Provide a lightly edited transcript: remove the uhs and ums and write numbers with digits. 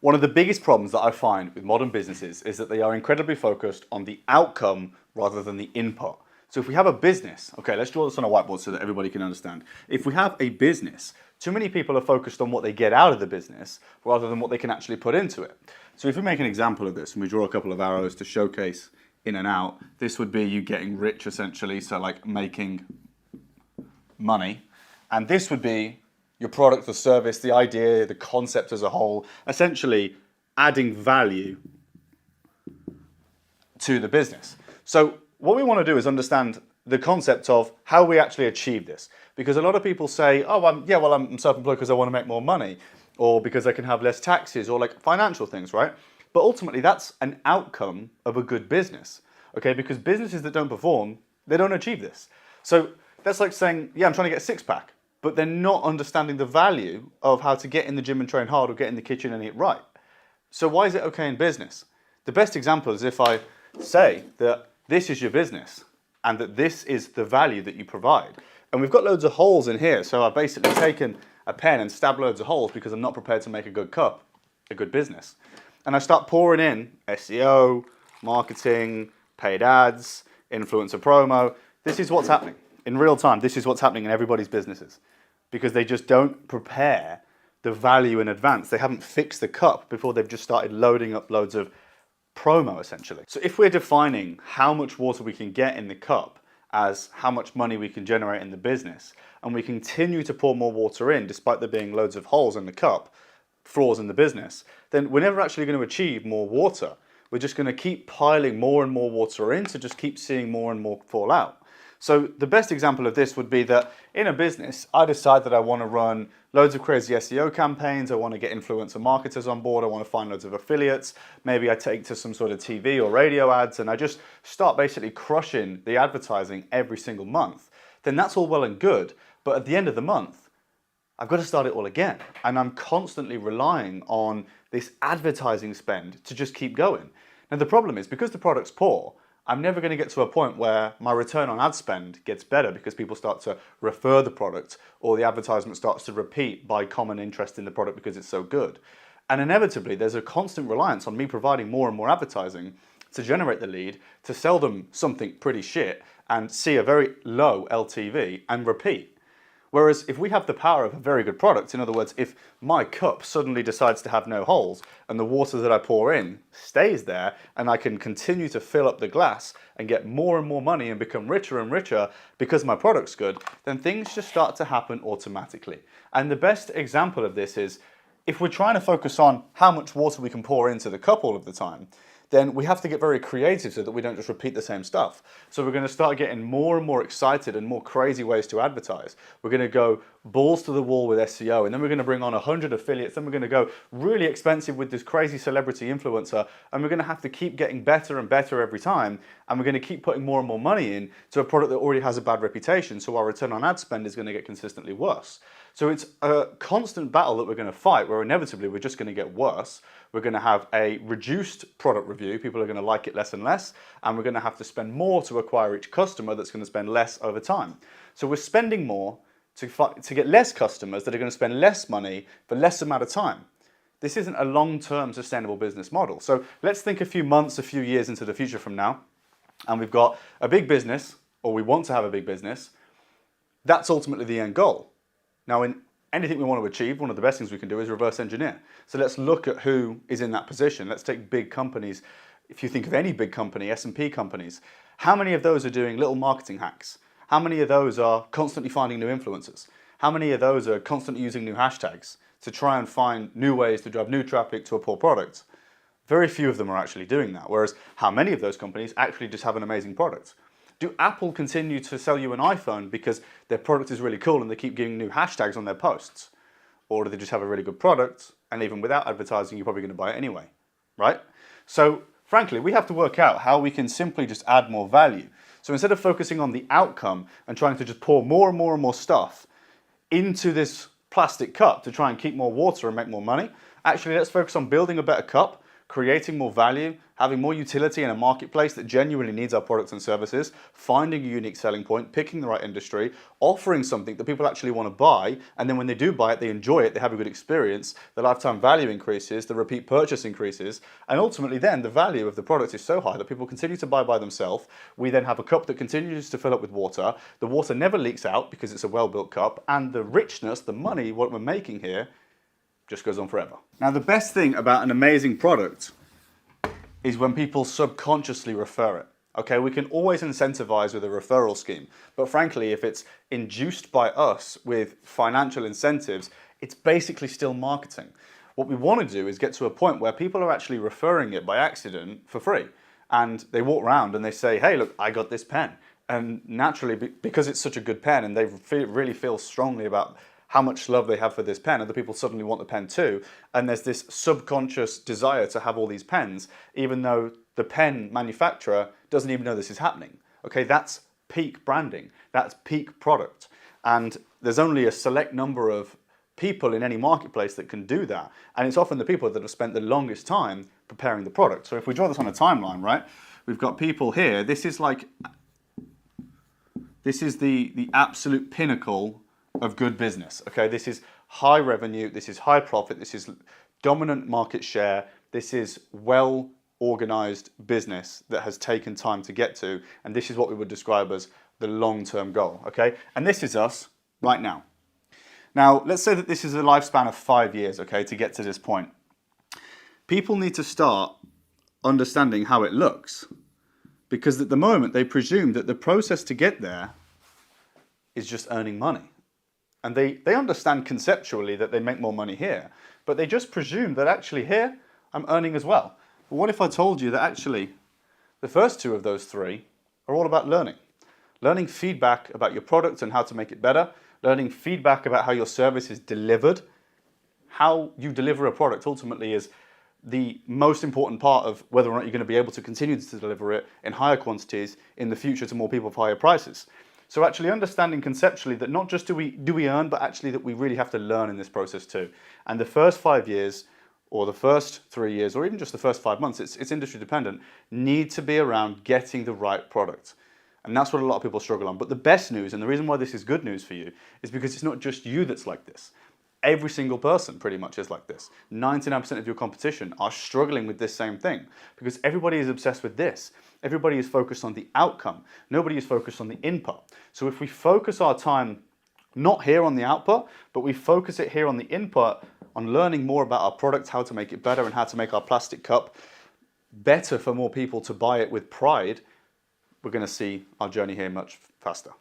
One of the biggest problems that I find with modern businesses is that they are incredibly focused on the outcome rather than the input. So if we have a business, okay, let's draw this on a whiteboard so that everybody can understand. If we have a business, too many people are focused on what they get out of the business rather than what they can actually put into it. So if we make an example of this and we draw a couple of arrows to showcase in and out, this would be you getting rich essentially, so like making money. And this would be your product or service, the idea, the concept as a whole, essentially adding value to the business. So what we want to do is understand the concept of how we actually achieve this. Because a lot of people say, oh, I'm self-employed because I want to make more money, or because I can have less taxes, or like financial things, right? But ultimately, that's an outcome of a good business, okay? Because businesses that don't perform, they don't achieve this. So that's like saying, yeah, I'm trying to get a six-pack, but they're not understanding the value of how to get in the gym and train hard or get in the kitchen and eat right. So why is it okay in business? The best example is if I say that this is your business and that this is the value that you provide. And we've got loads of holes in here. So I've basically taken a pen and stabbed loads of holes because I'm not prepared to make a good cup, a good business. And I start pouring in SEO, marketing, paid ads, influencer promo. This is what's happening in real time. This is what's happening in everybody's businesses because they just don't prepare the value in advance. They haven't fixed the cup before they've just started loading up loads of promo essentially. So if we're defining how much water we can get in the cup as how much money we can generate in the business, and we continue to pour more water in despite there being loads of holes in the cup, flaws in the business, then we're never actually going to achieve more water. We're just going to keep piling more and more water in to just keep seeing more and more fall out. So the best example of this would be that in a business, I decide that I want to run loads of crazy SEO campaigns. I want to get influencer marketers on board. I want to find loads of affiliates. Maybe I take to some sort of TV or radio ads and I just start basically crushing the advertising every single month. Then that's all well and good. But at the end of the month, I've got to start it all again. And I'm constantly relying on this advertising spend to just keep going. Now the problem is because the product's poor, I'm never going to get to a point where my return on ad spend gets better because people start to refer the product or the advertisement starts to repeat by common interest in the product because it's so good. And inevitably, there's a constant reliance on me providing more and more advertising to generate the lead, to sell them something pretty shit and see a very low LTV and repeat. Whereas if we have the power of a very good product, in other words, if my cup suddenly decides to have no holes and the water that I pour in stays there and I can continue to fill up the glass and get more and more money and become richer and richer because my product's good, then things just start to happen automatically. And the best example of this is if we're trying to focus on how much water we can pour into the cup all of the time, then we have to get very creative so that we don't just repeat the same stuff. So we're going to start getting more and more excited and more crazy ways to advertise. We're going to go balls to the wall with SEO, and then we're going to bring on 100 affiliates, then we're going to go really expensive with this crazy celebrity influencer, and we're going to have to keep getting better and better every time, and we're going to keep putting more and more money in to a product that already has a bad reputation, so our return on ad spend is going to get consistently worse. So it's a constant battle that we're going to fight where inevitably we're just going to get worse. We're going to have a reduced product review. People are going to like it less and less. And we're going to have to spend more to acquire each customer that's going to spend less over time. So we're spending more to get less customers that are going to spend less money for less amount of time. This isn't a long-term sustainable business model. So let's think a few months, a few years into the future from now, and we've got a big business, or we want to have a big business. That's ultimately the end goal. Now, in anything we want to achieve, one of the best things we can do is reverse engineer. So let's look at who is in that position. Let's take big companies. If you think of any big company, S&P companies, how many of those are doing little marketing hacks? How many of those are constantly finding new influencers? How many of those are constantly using new hashtags to try and find new ways to drive new traffic to a poor product? Very few of them are actually doing that. Whereas how many of those companies actually just have an amazing product? Do Apple continue to sell you an iPhone because their product is really cool and they keep giving new hashtags on their posts? Or do they just have a really good product and even without advertising, you're probably going to buy it anyway, right? So frankly, we have to work out how we can simply just add more value. So instead of focusing on the outcome and trying to just pour more and more and more stuff into this plastic cup to try and keep more water and make more money, actually let's focus on building a better cup, creating more value, having more utility in a marketplace that genuinely needs our products and services, finding a unique selling point, picking the right industry, offering something that people actually want to buy, and then when they do buy it, they enjoy it, they have a good experience, the lifetime value increases, the repeat purchase increases, and ultimately then the value of the product is so high that people continue to buy by themselves. We then have a cup that continues to fill up with water. The water never leaks out because it's a well-built cup, and the richness, the money, what we're making here, just goes on forever. Now, the best thing about an amazing product is when people subconsciously refer it. Okay, we can always incentivize with a referral scheme, but frankly, if it's induced by us with financial incentives, it's basically still marketing. What we want to do is get to a point where people are actually referring it by accident for free. And they walk around and they say, hey, look, I got this pen. And naturally, because it's such a good pen and they really feel strongly about how much love they have for this pen, other people suddenly want the pen too, and there's this subconscious desire to have all these pens, even though the pen manufacturer doesn't even know this is happening. Okay, that's peak branding, that's peak product, and there's only a select number of people in any marketplace that can do that, and it's often the people that have spent the longest time preparing the product. So if we draw this on a timeline, right, we've got people here, this is the absolute pinnacle of good business. Okay, this is high revenue, this is high profit, this is dominant market share, this is well organized business that has taken time to get to, and this is what we would describe as the long-term goal. Okay, and this is us right now. Now, let's say that this is a lifespan of 5 years, okay, to get to this point. People need to start understanding how it looks, because at the moment they presume that the process to get there is just earning money. And they understand conceptually that they make more money here, but they just presume that actually here, I'm earning as well. But what if I told you that actually the first two of those three are all about learning? Learning feedback about your product and how to make it better, learning feedback about how your service is delivered. How you deliver a product ultimately is the most important part of whether or not you're going to be able to continue to deliver it in higher quantities in the future to more people for higher prices. So actually understanding conceptually that not just do we earn, but actually that we really have to learn in this process too. And the first 5 years, or the first 3 years, or even just the first 5 months, it's industry dependent, need to be around getting the right product. And that's what a lot of people struggle on. But the best news, and the reason why this is good news for you, is because it's not just you that's like this. Every single person pretty much is like this. 99% of your competition are struggling with this same thing because everybody is obsessed with this. Everybody is focused on the outcome. Nobody is focused on the input. So if we focus our time not here on the output, but we focus it here on the input, on learning more about our product, how to make it better and how to make our plastic cup better for more people to buy it with pride, we're going to see our journey here much faster.